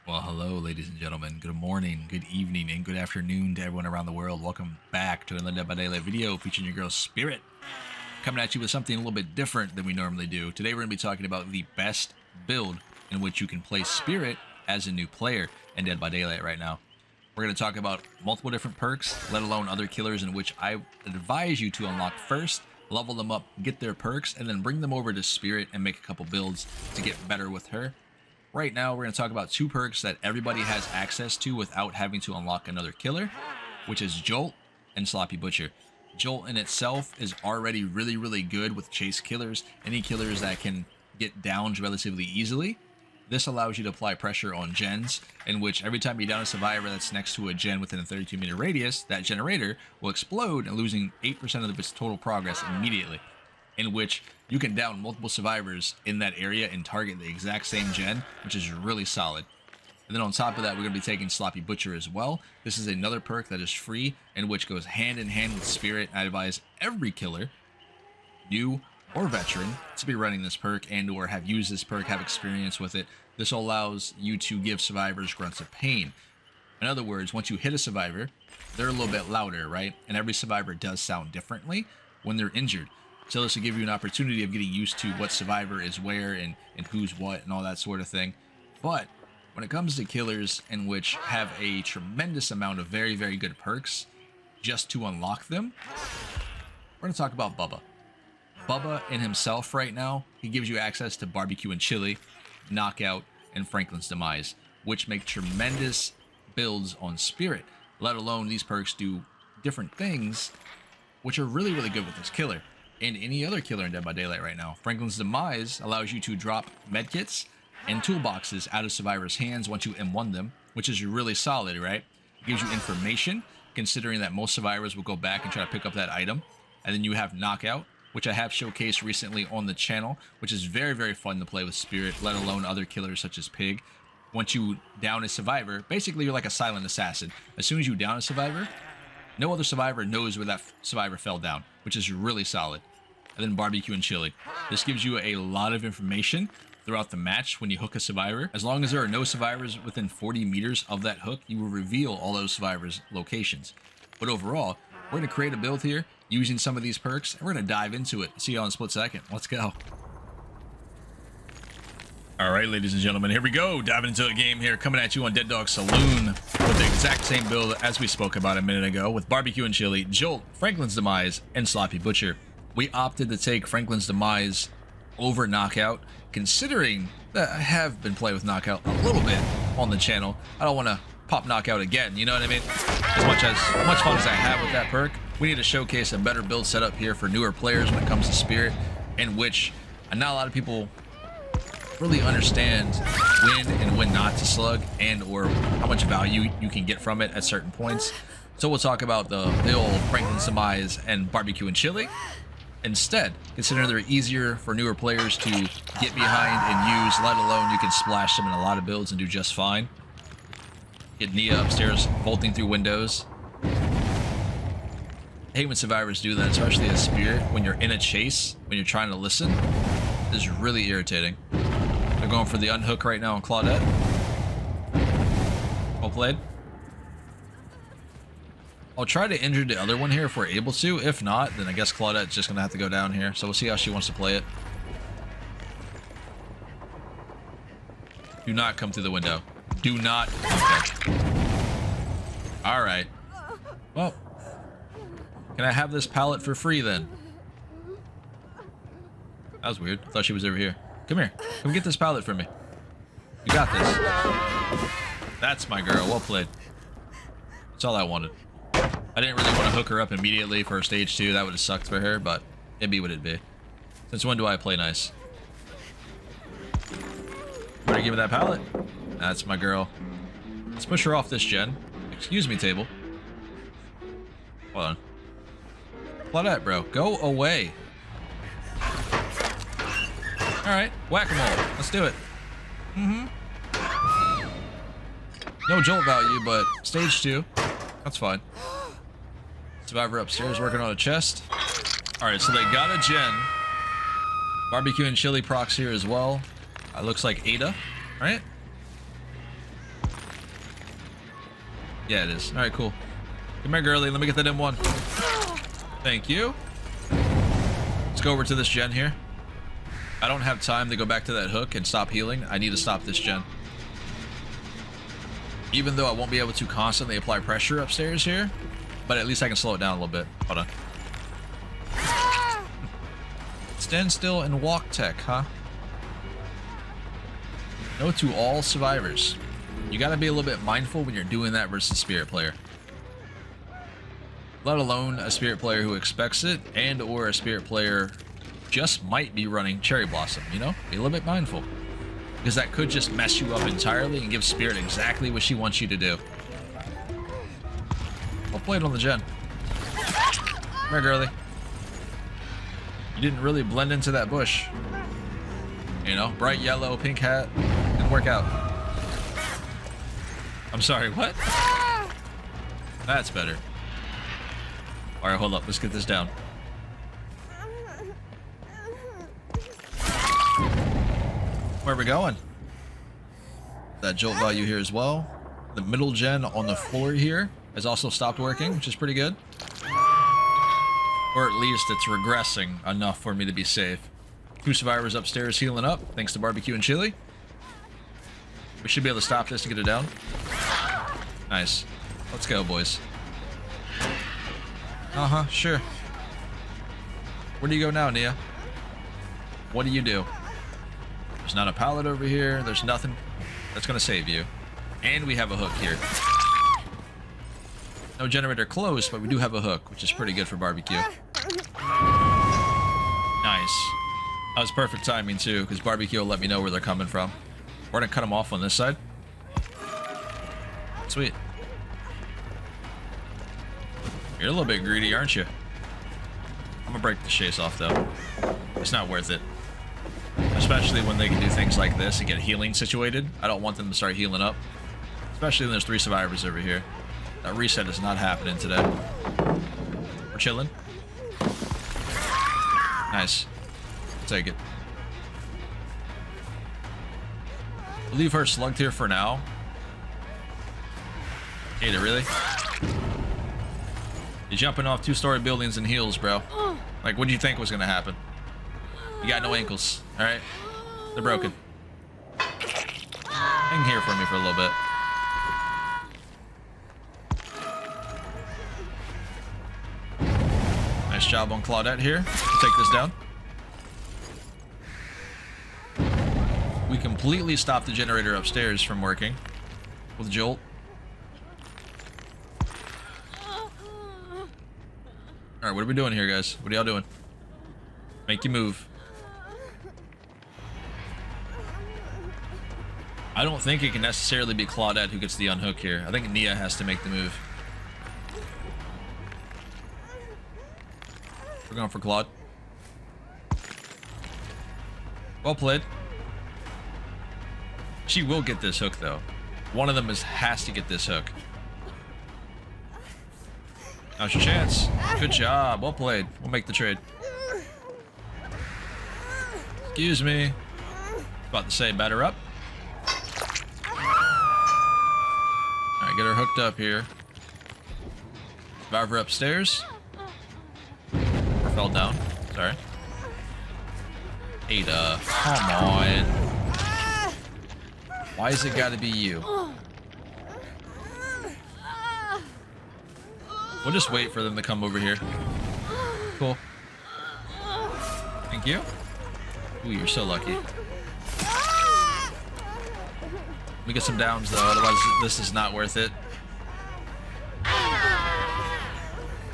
Well, hello, ladies and gentlemen. Good morning, good evening, and good afternoon to everyone around the world. Welcome back to another Dead by Daylight video featuring your girl Spirit. Coming at you with something a little bit different than we normally do. Today we're going to be talking about the best build in which you can play Spirit as a new player in Dead by Daylight right now. We're going to talk about multiple different perks, let alone other killers in which I advise you to unlock first, level them up, get their perks, and then bring them over to Spirit and make a couple builds to get better with her. Right now, we're going to talk about two perks that everybody has access to without having to unlock another killer, which is Jolt and Sloppy Butcher. Jolt in itself is already really good with chase killers, any killers that can get downed relatively easily. This allows you to apply pressure on gens, in which every time you down a survivor that's next to a gen within a 32-meter radius, that generator will explode and losing 8% of its total progress immediately, in which you can down multiple survivors in that area and target the exact same gen, which is really solid. And then on top of that, we're going to be taking Sloppy Butcher as well. This is another perk that is free, and which goes hand in hand with Spirit. I advise every killer, new or veteran, to be running this perk and or have used this perk, have experience with it. This allows you to give survivors grunts of pain. In other words, once you hit a survivor, they're a little bit louder, right? And every survivor does sound differently when they're injured. So this will give you an opportunity of getting used to what survivor is where and who's what and all that sort of thing. But when it comes to killers in which have a tremendous amount of very good perks just to unlock them, we're going to talk about Bubba. Bubba in himself right now, he gives you access to Barbecue and Chilli, Knockout, and Franklin's Demise, which make tremendous builds on Spirit, let alone these perks do different things which are really good with this killer and any other killer in Dead by Daylight right now. Franklin's Demise allows you to drop medkits and toolboxes out of survivors' hands once you M1 them, which is really solid, right? It gives you information, considering that most survivors will go back and try to pick up that item. And then you have Knockout, which I have showcased recently on the channel, which is very fun to play with Spirit, let alone other killers such as Pig. Once you down a survivor, basically you're like a silent assassin. As soon as you down a survivor, no other survivor knows where that survivor fell down, which is really solid. And then Barbecue and Chilli. This gives you a lot of information throughout the match when you hook a survivor. As long as there are no survivors within 40 meters of that hook, you will reveal all those survivors' locations. But overall, we're going to create a build here using some of these perks, and we're going to dive into it. See you on a split second. Let's go. All right, ladies and gentlemen, here we go. Diving into a game here, coming at you on Dead Dog Saloon with the exact same build as we spoke about a minute ago with Barbecue and Chilli, Jolt, Franklin's Demise, and Sloppy Butcher. We opted to take Franklin's Demise over Knockout, considering that I have been playing with Knockout a little bit on the channel. I don't want to pop Knockout again, you know what I mean? As much fun as I have with that perk, we need to showcase a better build setup here for newer players when it comes to Spirit, in which not a lot of people really understand when and when not to slug and or how much value you can get from it at certain points. So we'll talk about the old Franklin's Demise and Barbecue and Chilli instead, considering they're easier for newer players to get behind and use, let alone you can splash them in a lot of builds and do just fine. Get Nia upstairs bolting through windows. I hate when survivors do that, especially as Spirit, when you're in a chase, when you're trying to listen. This is really irritating. They're going for the unhook right now on Claudette. Well played. I'll try to injure the other one here if we're able to. If not, then I guess Claudette's just going to have to go down here. So we'll see how she wants to play it. Do not come through the window. Do not. Okay. Alright. Well, can I have this pallet for free then? That was weird. I thought she was over here. Come here. Come get this pallet from me. You got this. That's my girl. Well played. That's all I wanted. I didn't really want to hook her up immediately for stage 2. That would have sucked for her, but it'd be what it'd be. Since when do I play nice? Better give me that pallet. That's my girl. Let's push her off this gen. Excuse me, table. Hold on. Claudette, bro. Go away. Alright, whack-a-mole. Let's do it. No jolt value, but stage 2. That's fine. Survivor upstairs working on a chest. Alright, so they got a gen. Barbecue and Chilli procs here as well. Looks like Ada, right? Yeah, it is. All right, cool. Come here, girly. Let me get that M1. Thank you. Let's go over to this gen here. I don't have time to go back to that hook and stop healing. I need to stop this gen. Even though I won't be able to constantly apply pressure upstairs here, but at least I can slow it down a little bit. Hold on. Stand still and walk tech, huh? No to all survivors. You gotta be a little bit mindful when you're doing that versus spirit player. Let alone a spirit player who expects it, and or a spirit player just might be running Cherry Blossom, you know? Be a little bit mindful. Because that could just mess you up entirely and give Spirit exactly what she wants you to do. I'll play it on the gen. Come here, girly. You didn't really blend into that bush. You know, bright yellow, pink hat, didn't work out. I'm sorry, what? That's better. Alright, hold up, let's get this down. Where are we going? That jolt value here as well. The middle gen on the floor here has also stopped working, which is pretty good. Or at least it's regressing enough for me to be safe. 2 survivors upstairs healing up, thanks to Barbecue and Chili. We should be able to stop this to get it down. Nice. Let's go, boys. Uh-huh, sure. Where do you go now, Nia? What do you do? There's not a pallet over here. There's nothing that's going to save you. And we have a hook here. No generator close, but we do have a hook, which is pretty good for Barbecue. Nice. That was perfect timing, too, because Barbecue will let me know where they're coming from. We're going to cut them off on this side. Sweet. You're a little bit greedy, aren't you? I'm going to break the chase off, though. It's not worth it. Especially when they can do things like this and get healing situated. I don't want them to start healing up. Especially when there's 3 survivors over here. That reset is not happening today. We're chilling. Nice. Take it. We'll leave her slugged here for now. Ada, really? You're jumping off 2-story buildings in heels, bro. Like, what do you think was gonna happen? You got no ankles, alright? They're broken. Hang here for me for a little bit. Nice job on Claudette here. We'll take this down. We completely stopped the generator upstairs from working with Jolt. Alright, what are we doing here, guys? What are y'all doing? Make you move. I don't think it can necessarily be Claudette who gets the unhook here. I think Nia has to make the move. We're going for Claude. Well played. She will get this hook, though. One of them has to get this hook. Now's your chance. Good job. Well played. We'll make the trade. Excuse me. About to say, batter up. Alright, get her hooked up here. Survivor upstairs. Or fell down. Sorry. Ada, come on. Why is it gotta be you? We'll just wait for them to come over here. Cool. Thank you. Ooh, you're so lucky. We get some downs though, otherwise this is not worth it.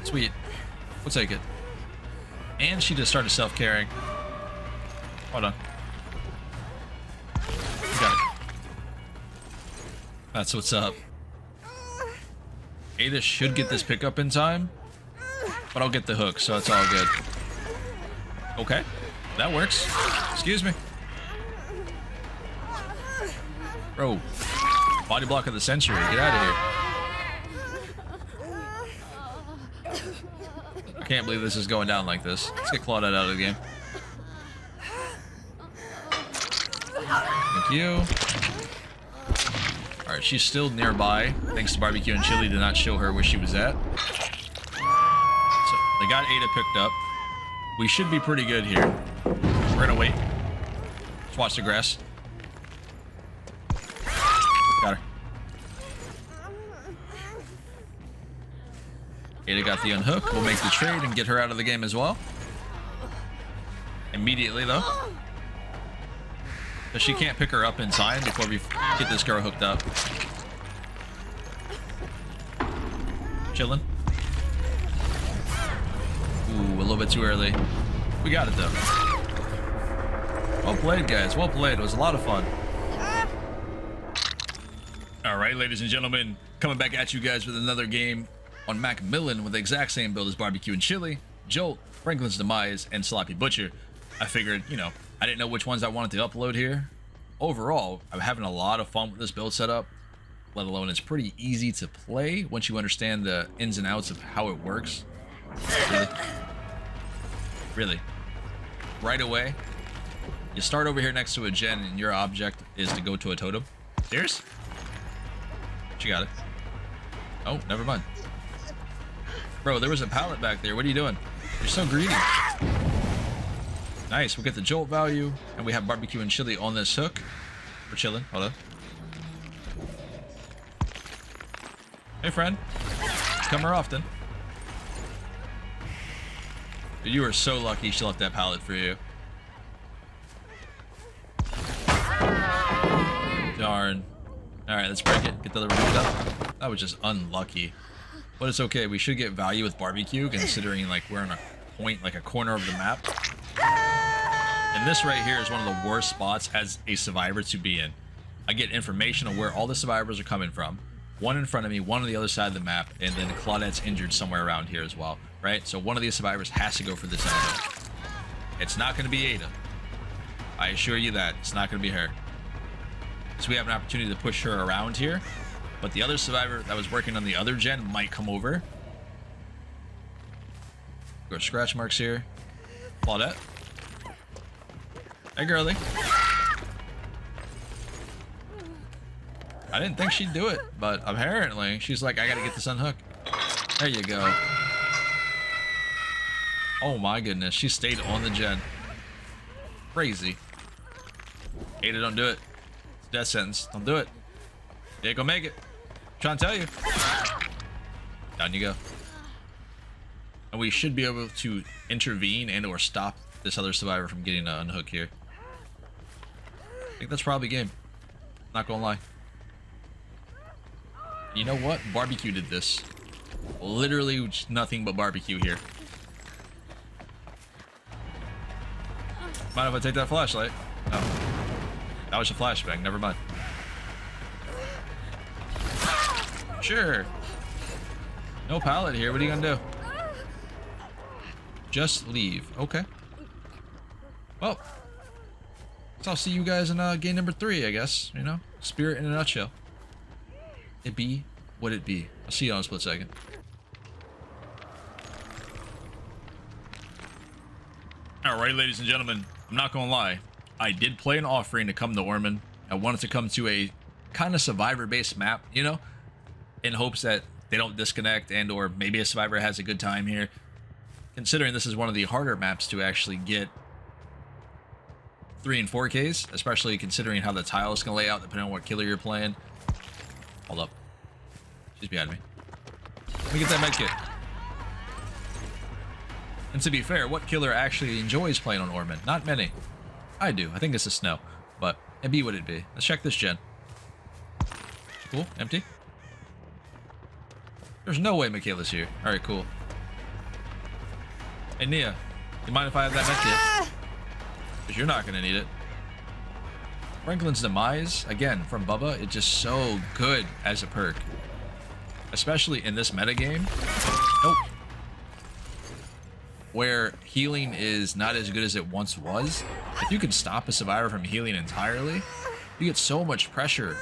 Sweet. We'll take it. And she just started self-carrying. Hold on. Got it. That's what's up. Ada should get this pickup in time, but I'll get the hook, so it's all good. Okay, that works. Excuse me. Bro, body block of the century. Get out of here. I can't believe this is going down like this. Let's get Claudette out of the game. Thank you. Alright, she's still nearby. Thanks to Barbecue and Chili did not show her where she was at. So they got Ada picked up. We should be pretty good here. We're gonna wait. Let's watch the grass. Got her. Ada got the unhook. We'll make the trade and get her out of the game as well. Immediately, though. But she can't pick her up in time before we get this girl hooked up. Chilling. Ooh, a little bit too early. We got it, though. Well played, guys. Well played. It was a lot of fun. All right, ladies and gentlemen. Coming back at you guys with another game on Macmillan with the exact same build as Barbecue and Chili, Jolt, Franklin's Demise, and Sloppy Butcher. I figured, you know, I didn't know which ones I wanted to upload here. Overall, I'm having a lot of fun with this build setup, let alone it's pretty easy to play once you understand the ins and outs of how it works. Really. Right away, you start over here next to a gen and your object is to go to a totem. Serious? She got it. Oh, never mind. Bro, there was a pallet back there. What are you doing? You're so greedy. Nice. We get the jolt value, and we have Barbecue and Chili on this hook. We're chilling. Hold on. Hey, friend. Come more often. Dude, you are so lucky she left that pallet for you. Darn. Alright, let's break it. Get the other one up. That was just unlucky. But it's okay. We should get value with Barbecue, considering like we're in a point, like a corner of the map. And this right here is one of the worst spots as a survivor to be in. I get information on where all the survivors are coming from. One in front of me, one on the other side of the map, and then Claudette's injured somewhere around here as well, right? So one of these survivors has to go for this angle. It's not going to be Ada. I assure you that. It's not going to be her. So we have an opportunity to push her around here. But the other survivor that was working on the other gen might come over. Go scratch marks here. Claudette. Hey, girlie. I didn't think she'd do it, but apparently she's like, I gotta get this unhooked. There you go. Oh my goodness, she stayed on the gen. Crazy. Ada, don't do it. It's a death sentence. Don't do it. You ain't gonna make it. I'm trying to tell you. Down you go. And we should be able to intervene and or stop this other survivor from getting an unhook here. I think that's probably game. Not gonna lie. You know what? Barbecue did this. Literally nothing but Barbecue here. Mind if I take that flashlight? No. That was a flashbang. Never mind. Sure. No pallet here. What are you gonna do? Just leave. Okay. Well, so I'll see you guys in game number 3, I guess. You know, Spirit in a nutshell. It be what it be. I'll see you on a split second. Alright, ladies and gentlemen, I'm not gonna lie. I did play an offering to come to Orman. I wanted to come to a kind of survivor-based map, you know, in hopes that they don't disconnect and or maybe a survivor has a good time here. Considering this is one of the harder maps to actually get 3 and 4Ks, especially considering how the tile is going to lay out depending on what killer you're playing. Hold up. She's behind me. Let me get that med kit. And to be fair, what killer actually enjoys playing on Orman? Not many. I do. I think it's the snow. But it be what it be. Let's check this gen. Cool. Empty. There's no way Michaela's here. Alright, cool. Hey, Nia. You mind if I have that med kit? Because you're not going to need it. Franklin's Demise, again, from Bubba, it's just so good as a perk. Especially in this metagame. Nope. Where healing is not as good as it once was. If you can stop a survivor from healing entirely, you get so much pressure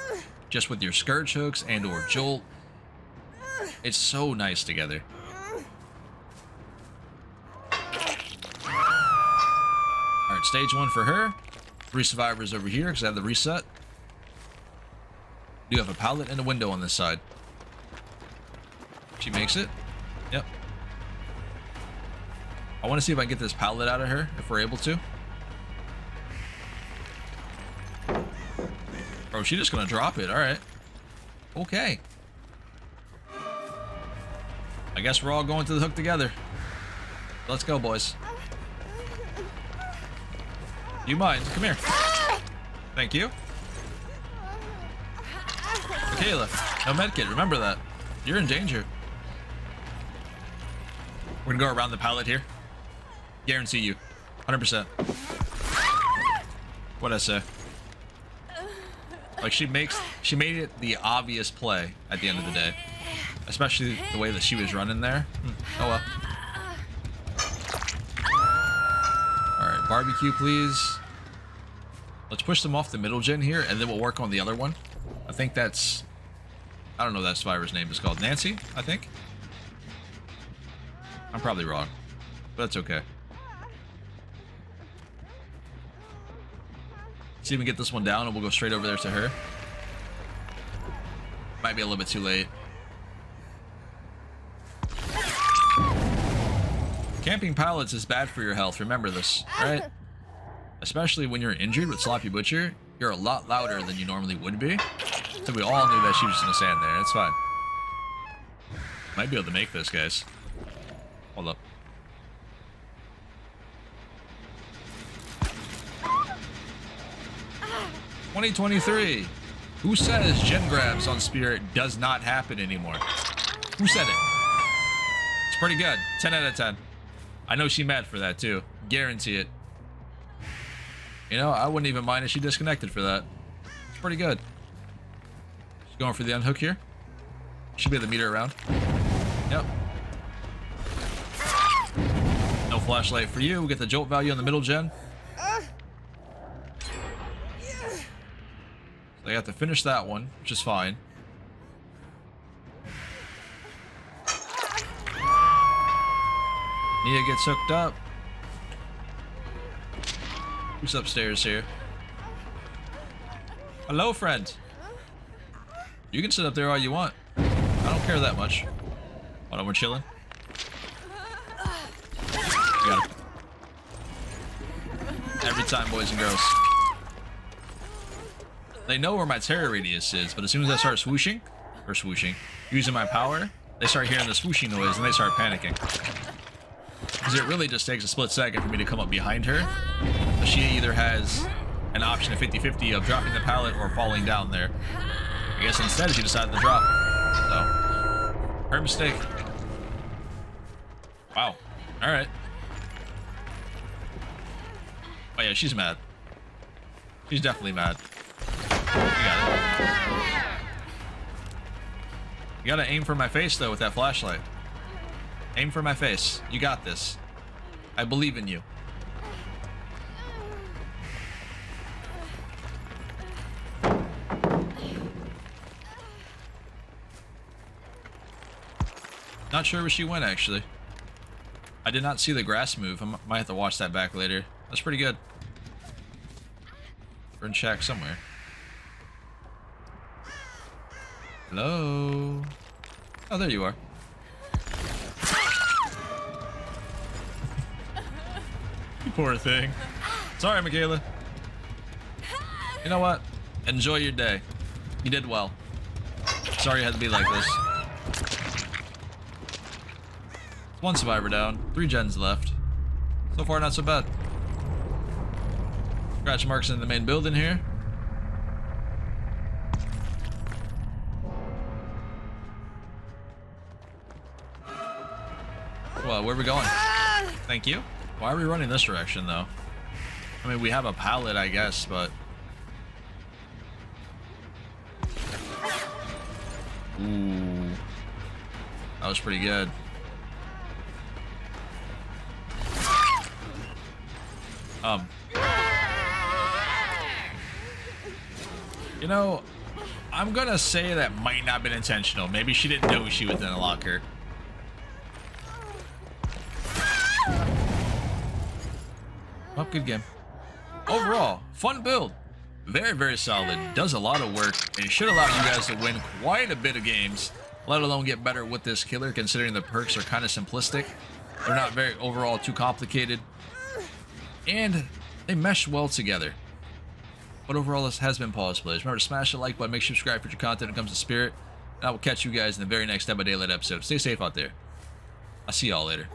just with your scourge hooks and or jolt. It's so nice together. Alright, stage 1 for her. 3 survivors over here because I have the reset. We do have a pallet and a window on this side. She makes it. Yep. I want to see if I can get this pallet out of her, if we're able to. Bro, she's just gonna drop it. All right. Okay. I guess we're all going to the hook together. Let's go, boys. You mind? Come here. Thank you. Michaela, no medkit. Remember that. You're in danger. We're gonna go around the pallet here. Guarantee you. 100%. What'd I say? Like, she made it the obvious play at the end of the day. Especially the way that she was running there. Oh well. Alright, barbecue please. Let's push them off the middle gen here, and then we'll work on the other one. I think that's... I don't know what that survivor's name is called. Nancy, I think? I'm probably wrong. But that's okay. See if we can get this one down, and we'll go straight over there to her. Might be a little bit too late. Camping pallets is bad for your health. Remember this, right? Especially when you're injured with Sloppy Butcher, you're a lot louder than you normally would be. So we all knew that she was just gonna stand there. It's fine. Might be able to make this, guys. Hold up. $2023. Who says gen grabs on Spirit does not happen anymore? Who said it? It's pretty good. 10 out of 10. I know she mad for that too. Guarantee it. You know, I wouldn't even mind if she disconnected for that. It's pretty good. She's going for the unhook here. Should be able to meet her around. Yep. No flashlight for you. We get the jolt value on the middle gen. So I have to finish that one, which is fine. Nia gets hooked up. Who's upstairs here? Hello, friend. You can sit up there all you want. I don't care that much. Hold on, we're chilling. Got it. Every time, boys and girls. They know where my terror radius is, but as soon as I start swooshing, using my power, they start hearing the swooshing noise and they start panicking. Because it really just takes a split second for me to come up behind her. But she either has an option of 50-50 of dropping the pallet or falling down there. I guess instead she decided to drop. So, her mistake. Wow. Alright. Oh yeah, she's mad. She's definitely mad. You got it. You gotta aim for my face though with that flashlight. Aim for my face. You got this. I believe in you. Not sure where she went actually. I did not see the grass move. I might have to watch that back later. That's pretty good. We're in shack somewhere. Hello? Oh, there you are. You poor thing. Sorry, Michaela. You know what? Enjoy your day. You did well. Sorry it had to be like this. One survivor down. 3 gens left. So far, not so bad. Scratch marks in the main building here. Well, where are we going? Thank you. Why are we running this direction, though? I mean, we have a pallet, I guess, but... Ooh. That was pretty good. You know, I'm gonna say that might not have been intentional. Maybe she didn't know she was in a locker. Oh, good game. Overall, fun build. Very, very solid. Does a lot of work, and it should allow you guys to win quite a bit of games, let alone get better with this killer, considering the perks are kind of simplistic. They're not very overall too complicated, and they mesh well together. But overall, this has been Pawse Plays. Remember to smash the like button, make sure you subscribe for your content when it comes to Spirit, and I will catch you guys in the very next Dead by Daylight episode. Stay safe out there. I'll see y'all later.